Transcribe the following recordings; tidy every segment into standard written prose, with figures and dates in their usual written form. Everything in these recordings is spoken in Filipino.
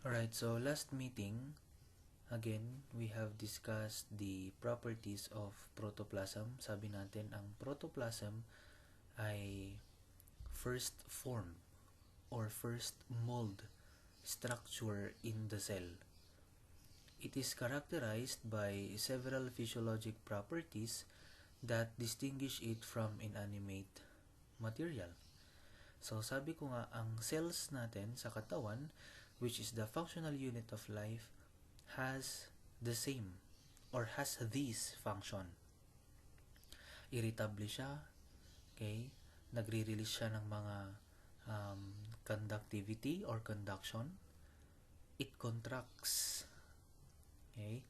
Alright, so last meeting, again, we have discussed the properties of protoplasm. Sabi natin, ang protoplasm ay first form or first mold structure in the cell. It is characterized by several physiologic properties that distinguish it from inanimate material. So sabi ko nga, ang cells natin sa katawan, which is the functional unit of life, has the same or has this function. Irritable siya, okay? Nagre-release siya ng mga conductivity or conduction. It contracts, okay?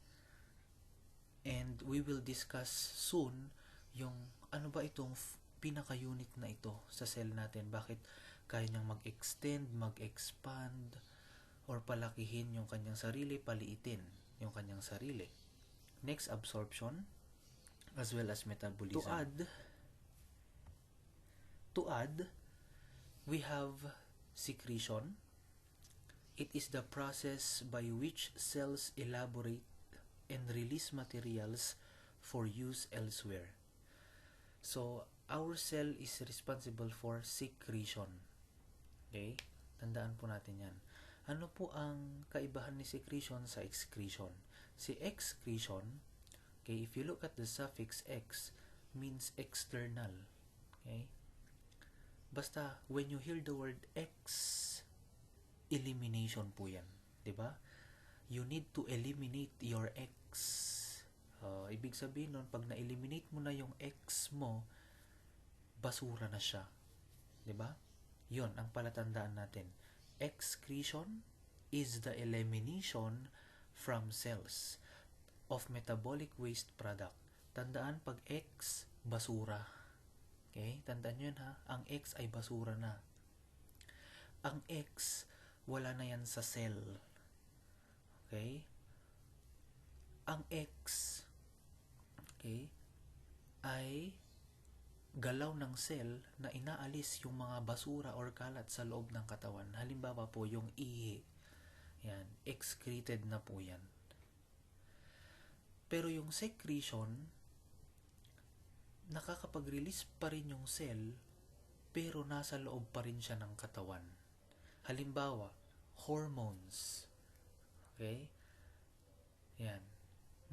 And we will discuss soon yung ano ba itong pinaka-unit na ito sa cell natin. Bakit kaya niyang mag-extend, mag-expand, or palakihin yung kanyang sarili, paliitin yung kanyang sarili. Next, absorption, as well as metabolism. To add, we have secretion. It is the process by which cells elaborate and release materials for use elsewhere. So, our cell is responsible for secretion. Okay? Tandaan po natin yan. Ano po ang kaibahan ni secretion sa excretion? Si excretion, okay, if you look at the suffix ex, means external. Okay? Basta, when you hear the word ex, elimination po yan. Diba? You need to eliminate your ex. Ibig sabihin nun, pag na-eliminate mo na yung ex mo, basura na siya. Diba? Yun ang palatandaan natin. Excretion is the elimination from cells of metabolic waste product. Tandaan, pag X, basura. Okay? Tandaan nyo yun ha. Ang X ay basura na. Ang X, wala na yan sa cell. Okay? Ang X, okay, ay galaw ng cell na inaalis yung mga basura or kalat sa loob ng katawan. Halimbawa po yung ihi. Yan, excreted na po yan. Pero yung secretion, nakakapag-release pa rin yung cell, pero nasa loob pa rin siya ng katawan. Halimbawa, hormones. Okay? Yan.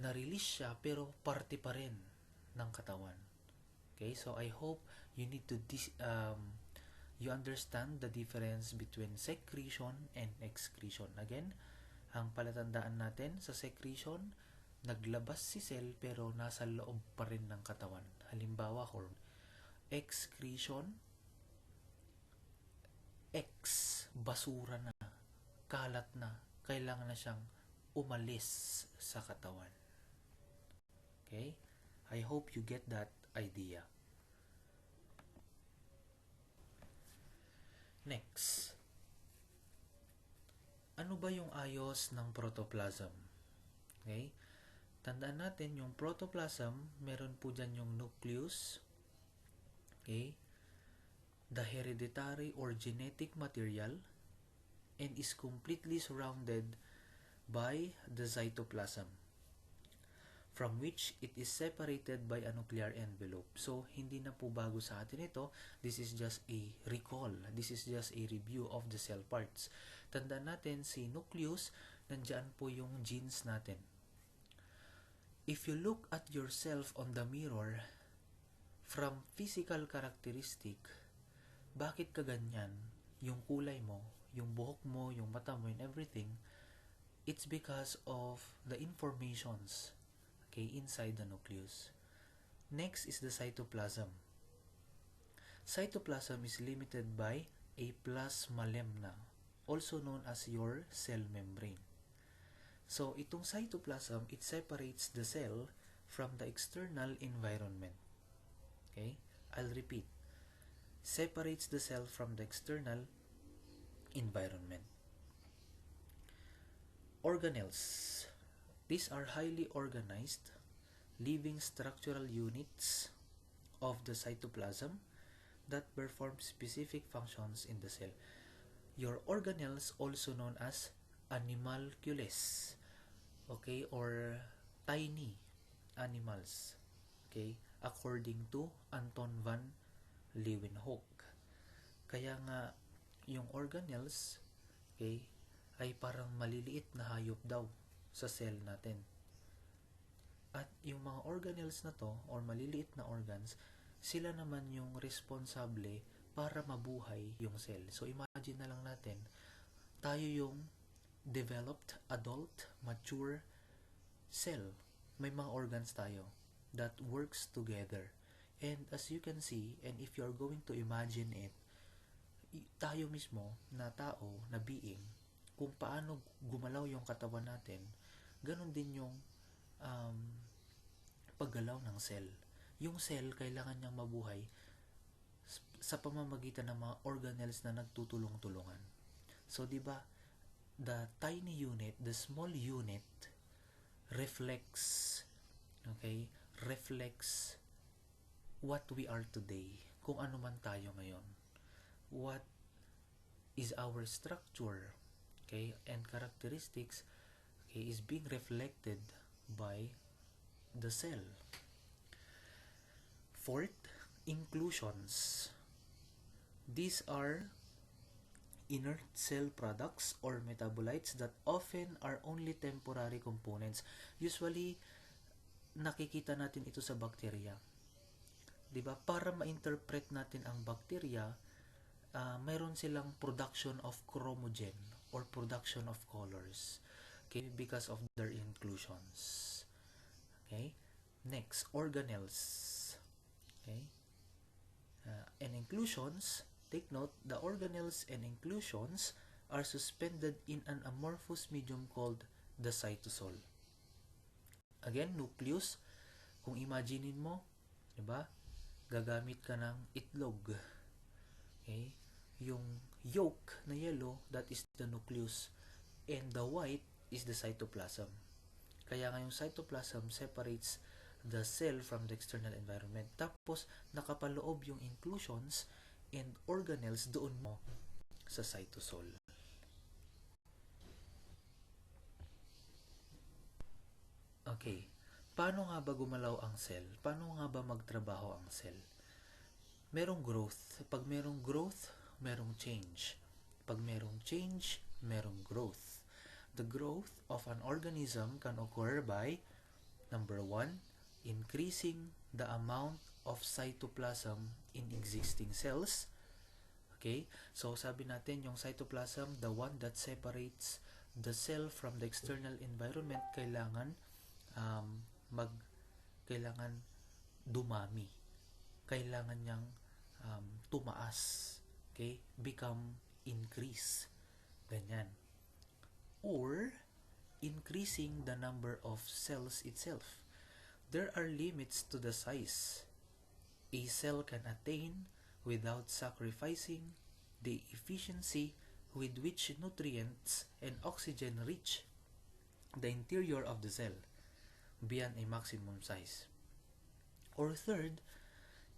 Na-release siya, pero parte pa rin ng katawan. Okay, so I hope you need to you understand the difference between secretion and excretion. Again, ang palatandaan natin sa secretion, naglabas si cell pero nasa loob pa rin ng katawan. Halimbawa, hormone. Excretion, X, basura na, kalat na, kailangan na siyang umalis sa katawan. Okay? I hope you get that idea. Next. Ano ba yung ayos ng protoplasm? Okay? Tandaan natin, yung protoplasm, meron po dyan yung nucleus, okay? The hereditary or genetic material, and is completely surrounded by the cytoplasm, from which it is separated by a nuclear envelope. So, hindi na po bago sa atin ito. This is just a recall. This is just a review of the cell parts. Tandaan natin, si nucleus, nandyan po yung genes natin. If you look at yourself on the mirror, from physical characteristic, bakit ka ganyan? Yung kulay mo, yung buhok mo, yung mata mo, and everything, it's because of the informations inside the nucleus. Next is the cytoplasm. Cytoplasm is limited by a plasma lemma, also known as your cell membrane. So, itong cytoplasm, it separates the cell from the external environment. Okay? I'll repeat. Separates the cell from the external environment. Organelles. These are highly organized living structural units of the cytoplasm that perform specific functions in the cell. Your organelles, also known as animalcules, okay, or tiny animals, okay, according to Anton van Leeuwenhoek. Kaya nga, yung organelles, okay, ay parang maliliit na hayop daw sa cell natin. At yung mga organelles na to, or maliliit na organs, sila naman yung responsable para mabuhay yung cell. So, imagine na lang natin, tayo yung developed, adult, mature cell. May mga organs tayo that works together. And as you can see, and if you're going to imagine it, tayo mismo na tao, na being, kung paano gumalaw yung katawan natin, ganun din yung um, paggalaw ng cell. Yung cell, kailangan niyang mabuhay sa pamamagitan ng mga organelles na nagtutulong-tulungan. So, di ba, the tiny unit, the small unit, reflects, okay, reflects what we are today, kung ano man tayo ngayon. What is our structure, okay, and characteristics, okay, is being reflected by the cell. Fourth, inclusions. These are inert cell products or metabolites that often are only temporary components. Usually, nakikita natin ito sa bacteria. Diba? Para ma-interpret natin ang bacteria, mayroon silang production of chromogen or production of colors. Okay? Because of their inclusions. Okay? Next, organelles. Okay? And inclusions, take note, the organelles and inclusions are suspended in an amorphous medium called the cytosol. Again, nucleus, kung imaginein mo, diba, gagamit ka ng itlog. Okay? Yung yolk na yellow, that is the nucleus, and the white is the cytoplasm. Kaya nga yung cytoplasm separates the cell from the external environment. Tapos, nakapaloob yung inclusions and organelles doon mo sa cytosol. Okay. Paano nga ba gumalaw ang cell? Paano nga ba magtrabaho ang cell? Merong growth. Pag merong growth, merong change. Pag merong change, merong growth. The growth of an organism can occur by, number 1, increasing the amount of cytoplasm in existing cells. Okay? So, sabi natin, yung cytoplasm, the one that separates the cell from the external environment, kailangan dumami. Kailangan niyang tumaas. Okay? Increase. Ganyan. Or, increasing the number of cells itself. There are limits to the size a cell can attain without sacrificing the efficiency with which nutrients and oxygen reach the interior of the cell beyond a maximum size. Or third,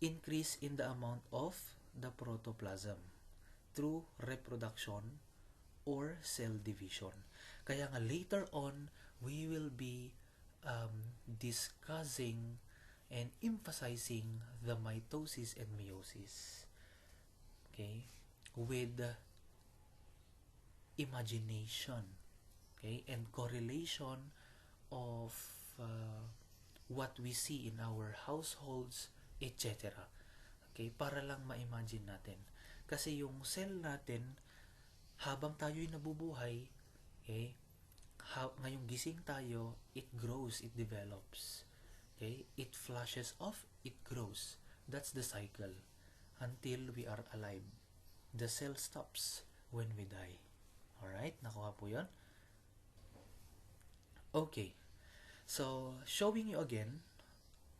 increase in the amount of the protoplasm through reproduction or cell division. Kaya nga later on, we will be discussing and emphasizing the mitosis and meiosis. Okay? With imagination. Okay? And correlation of what we see in our households, etc. Okay? Para lang ma-imagine natin. Kasi yung cell natin, habang tayo'y nabubuhay, okay, ngayong gising tayo, it grows, it develops. Okay? It flashes off, it grows. That's the cycle. Until we are alive. The cell stops when we die. Alright? Nakuha po yun? Okay. So, showing you again,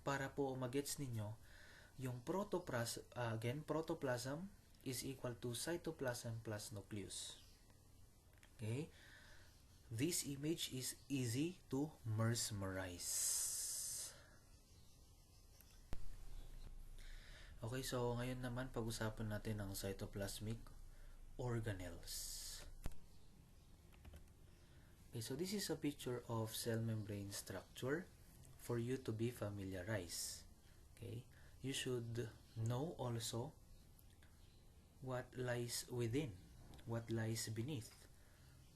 para po magets ninyo, yung protoplasm is equal to cytoplasm plus nucleus. Okay? This image is easy to mesmerize. Okay, so ngayon naman pag-usapan natin ang cytoplasmic organelles. Okay, so this is a picture of cell membrane structure for you to be familiarized. Okay, you should know also what lies within, what lies beneath,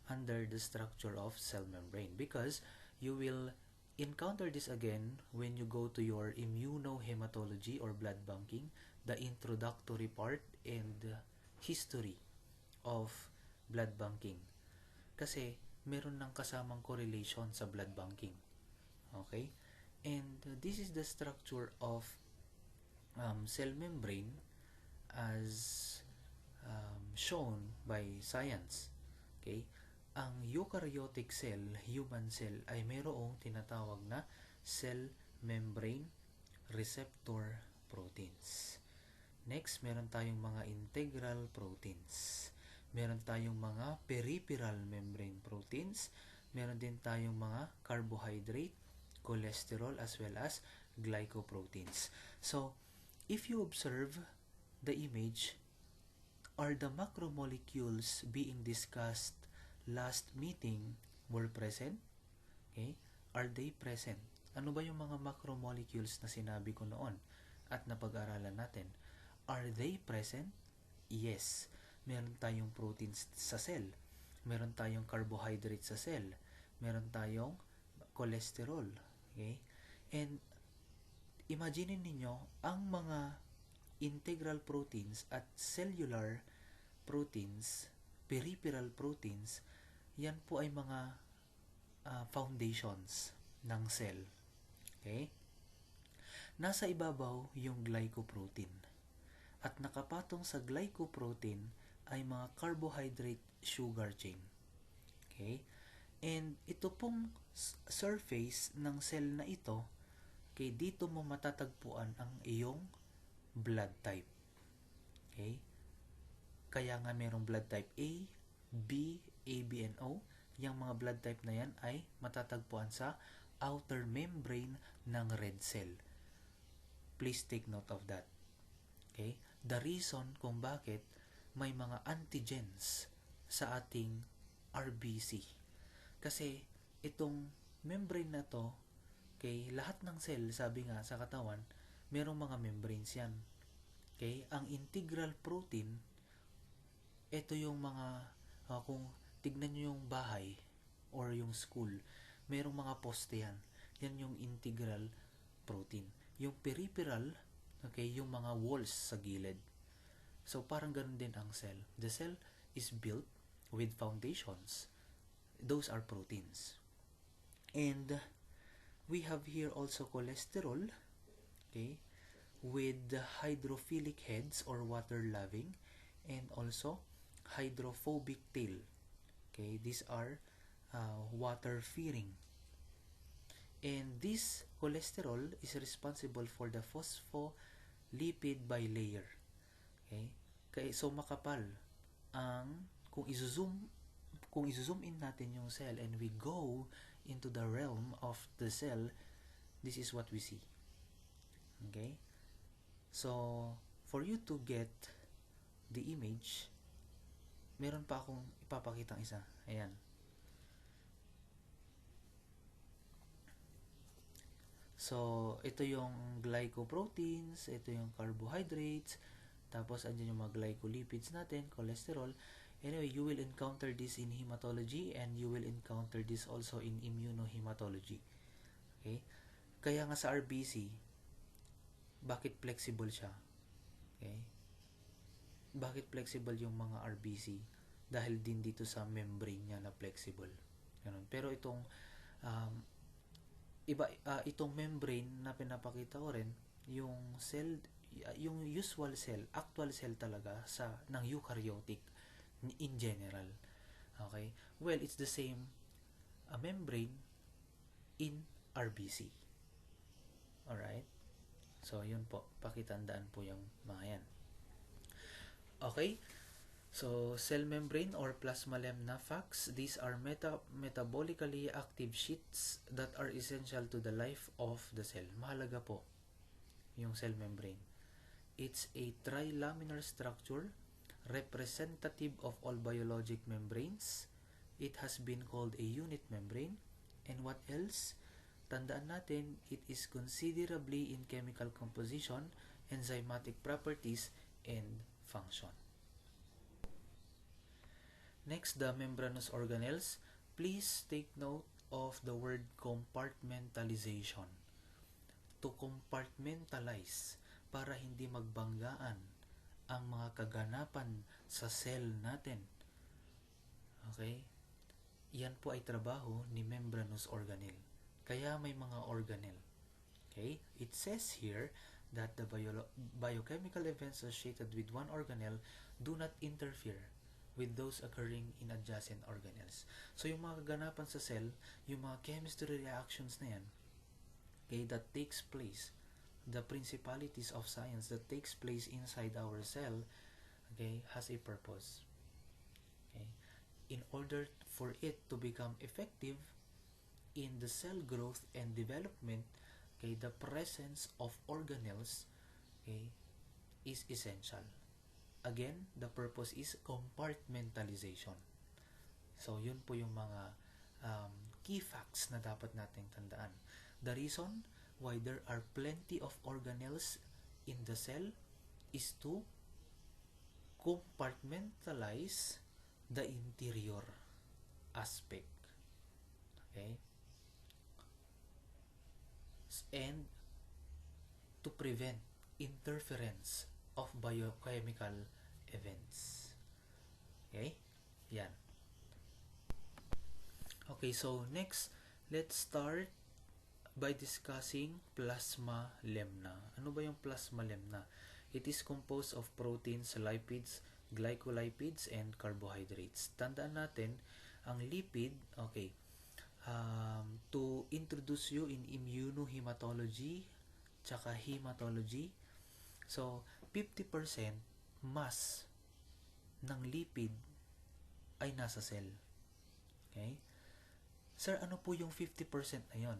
under the structure of cell membrane, because you will encounter this again when you go to your immunohematology or blood banking, the introductory part and history of blood banking. Kasi meron ng kasamang correlation sa blood banking. Okay? And this is the structure of cell membrane as shown by science. Okay? Ang eukaryotic cell, human cell, ay mayroong tinatawag na cell membrane receptor proteins. Next, meron tayong mga integral proteins. Meron tayong mga peripheral membrane proteins. Meron din tayong mga carbohydrate, cholesterol, as well as glycoproteins. So, if you observe the image, are the macromolecules being discussed last meeting were present? Okay? Are they present? Ano ba yung mga macromolecules na sinabi ko noon at napag-aralan natin? Are they present? Yes. Meron tayong proteins sa cell. Meron tayong carbohydrates sa cell. Meron tayong cholesterol. Okay? And imagine ninyo ang mga integral proteins at cellular proteins, peripheral proteins, yan po ay mga foundations ng cell. Okay? Nasa ibabaw yung glycoprotein. At nakapatong sa glycoprotein ay mga carbohydrate sugar chain. Okay? And ito pong surface ng cell na ito, okay, dito mo matatagpuan ang iyong blood type. Okay? Kaya nga merong blood type A, B, AB, and O. Yung mga blood type na yan ay matatagpuan sa outer membrane ng red cell. Please take note of that. Okay? The reason kung bakit may mga antigens sa ating RBC. Kasi itong membrane na to, okay, lahat ng cell, sabi nga sa katawan, merong mga membranes yan. Okay? Ang integral protein, ito yung mga, kung tignan nyo yung bahay or yung school, merong mga poste yan. Yan yung integral protein. Yung peripheral, okay, yung mga walls sa gilid. So, parang ganun din ang cell. The cell is built with foundations. Those are proteins. And we have here also cholesterol, okay, with hydrophilic heads or water-loving, and also hydrophobic tail. Okay, these are water-fearing. And this cholesterol is responsible for the phospholipid bilayer. Okay? Kaya so makapal ang kung i-zoom in natin yung cell and we go into the realm of the cell, this is what we see. Okay? So for you to get the image, meron pa akong ipapakitang isa. Ayan. So, ito yung glycoproteins, ito yung carbohydrates, tapos andyan yung mga glycolipids natin, cholesterol. Anyway, you will encounter this in hematology and you will encounter this also in immunohematology. Okay? Kaya nga sa RBC, bakit flexible siya? Okay? Bakit flexible yung mga RBC? Dahil din dito sa membrane niya na flexible. Ganun. Pero itong itong membrane na pinapakita ko rin, yung cell, yung usual cell, actual cell talaga ng eukaryotic in general. Okay? Well, it's the same membrane in RBC. Alright? So, yun po. Pakitandaan po yung mga yan. Okay? So, cell membrane or plasma lemna FACS, these are metabolically active sheets that are essential to the life of the cell. Mahalaga po yung cell membrane. It's a trilaminar structure representative of all biologic membranes. it has been called a unit membrane. And what else? Tandaan natin, it is considerably in chemical composition, enzymatic properties, and function. Next, the membranous organelles. Please take note of the word compartmentalization. To compartmentalize para hindi magbanggaan ang mga kaganapan sa cell natin. Okay? Yan po ay trabaho ni membranous organelle. Kaya may mga organelle. Okay? It says here that the biochemical events associated with one organelle do not interfere with those occurring in adjacent organelles. So, yung mga kaganapan sa cell, yung mga chemistry reactions na yan, okay, that takes place, the principalities of science that takes place inside our cell, okay, has a purpose. Okay? In order for it to become effective in the cell growth and development, okay, the presence of organelles, okay, is essential. Again, the purpose is compartmentalization. So, yun po yung mga key facts na dapat nating tandaan. The reason why there are plenty of organelles in the cell is to compartmentalize the interior aspect. Okay? And to prevent interference of biochemical events. Okay? Yan. Okay, so next, let's start by discussing plasma lemna. Ano ba yung plasma lemna? It is composed of proteins, lipids, glycolipids, and carbohydrates. Tandaan natin, ang lipid, okay, to introduce you in immunohematology, tsaka hematology, so 50% mass ng lipid ay nasa cell. Okay? Sir, ano po yung 50% na yun?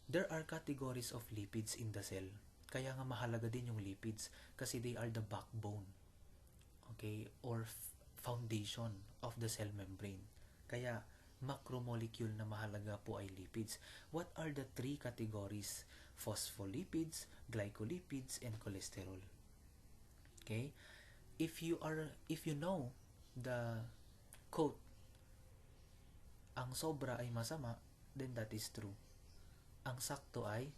There are categories of lipids in the cell. Kaya nga mahalaga din yung lipids kasi they are the backbone, okay, or foundation of the cell membrane. Kaya macromolecule na mahalaga po ay lipids. What are the three categories? Phospholipids, glycolipids, and cholesterol. Okay? If you know the quote, ang sobra ay masama, then that is true. Ang sakto ay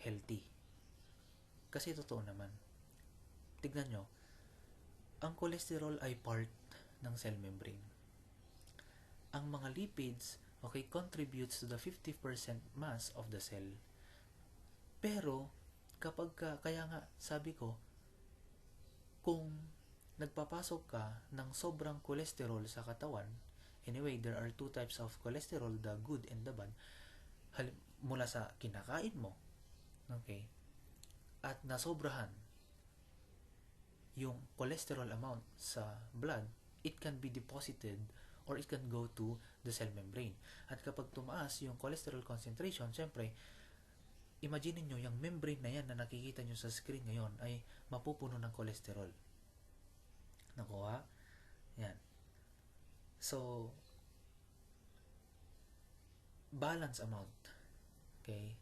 healthy. Kasi totoo naman. Tignan nyo, ang cholesterol ay part ng cell membrane. Ang mga lipids, okay, contributes to the 50% mass of the cell. Pero, kaya nga, sabi ko, kung nagpapasok ka ng sobrang cholesterol sa katawan, anyway, there are two types of cholesterol, the good and the bad, mula sa kinakain mo, okay, at nasobrahan yung cholesterol amount sa blood, it can be deposited or it can go to the cell membrane. At kapag tumaas yung cholesterol concentration, syempre, imagine nyo yung membrane na yan na nakikita nyo sa screen ngayon ay mapupuno ng cholesterol. Nakuha? Yan. So, balance amount, okay,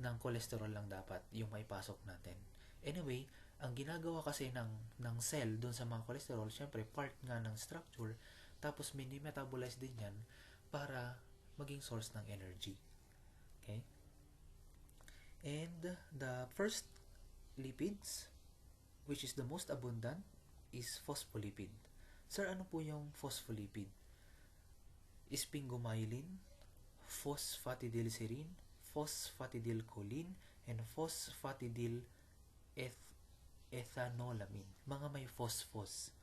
ng cholesterol lang dapat yung maipasok natin. Anyway, ang ginagawa kasi ng cell doon sa mga cholesterol, syempre part nga ng structure, tapos mini-metabolize din yan para maging source ng energy. Okay? And the first lipids, which is the most abundant, is phospholipid. Sir, ano po yung phospholipid? Sphingomyelin, phosphatidylserine, phosphatidylcholine, and phosphatidylethanolamine. Mga may phosphos.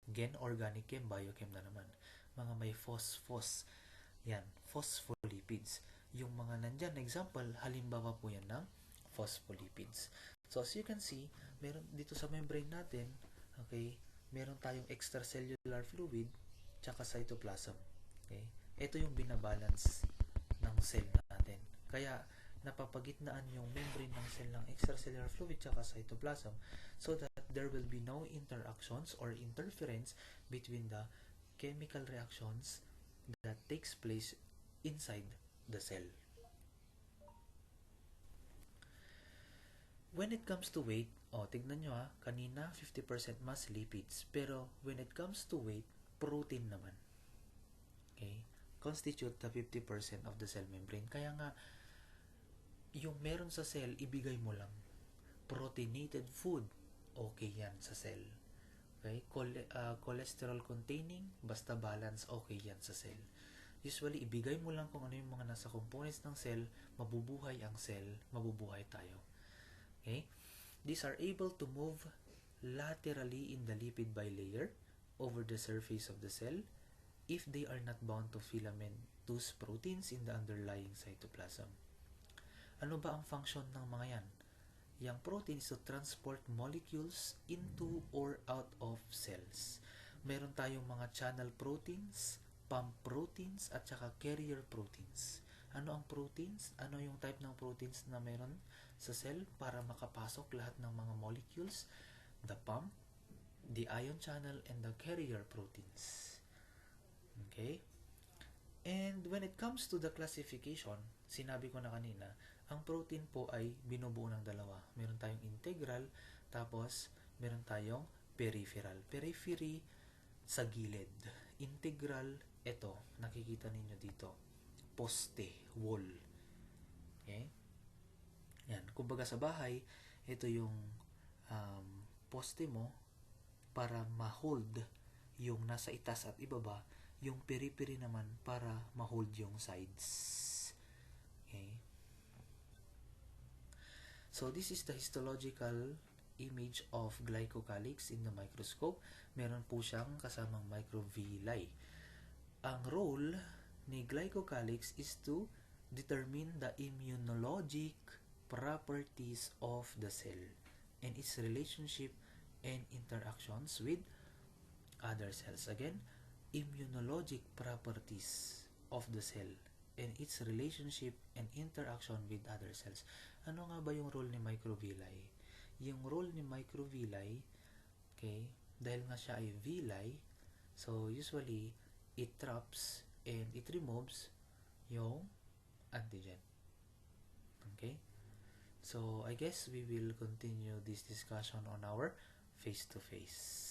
Again, organic chem, biochem na naman. Mga may phosphos. Yan, phospholipids. Yung mga nandyan, example, halimbawa po yan ng phospholipids. So, as you can see, meron dito sa membrane natin, okay, meron tayong extracellular fluid, tsaka cytoplasm. Okay? Ito yung binabalance ng cell natin. Kaya, napapagitnaan yung membrane ng cell ng extracellular fluid tsaka cytoplasm so that there will be no interactions or interference between the chemical reactions that takes place inside the cell. When it comes to weight, tignan nyo kanina 50% mass lipids, pero when it comes to weight, protein naman. Okay? Constitute the 50% of the cell membrane. Kaya nga, yung meron sa cell, ibigay mo lang. Proteinated food, okay yan sa cell. Okay? Cholesterol containing, basta balance, okay yan sa cell. Usually, ibigay mo lang kung ano yung mga nasa components ng cell, mabubuhay ang cell, mabubuhay tayo. Okay? These are able to move laterally in the lipid bilayer over the surface of the cell if they are not bound to filamentous proteins in the underlying cytoplasm. Ano ba ang function ng mga yan? Yang protein is to transport molecules into or out of cells. Meron tayong mga channel proteins, pump proteins, at saka carrier proteins. Ano ang proteins? Ano yung type ng proteins na meron sa cell para makapasok lahat ng mga molecules? The pump, the ion channel, and the carrier proteins. Okay? And when it comes to the classification, sinabi ko na kanina, ang protein po ay binubuo ng dalawa. Meron tayong integral, tapos meron tayong peripheral. Periphery sa gilid. Integral, ito, nakikita ninyo dito. Poste, wall. Okay? Yan. Kumbaga sa bahay, ito yung poste mo para ma-hold yung nasa itas at ibaba, yung periphery naman para ma-hold yung sides. Okay? So, this is the histological image of glycocalyx in the microscope. Meron po siyang kasamang microvilli. Ang role ni glycocalyx is to determine the immunologic properties of the cell and its relationship and interactions with other cells. Again, immunologic properties of the cell and its relationship and interaction with other cells. Ano nga ba yung role ni microvilli? Yung role ni microvilli, okay, dahil nga siya ay villi, so usually it traps and it removes yung antigen. Okay? So, I guess we will continue this discussion on our face-to-face.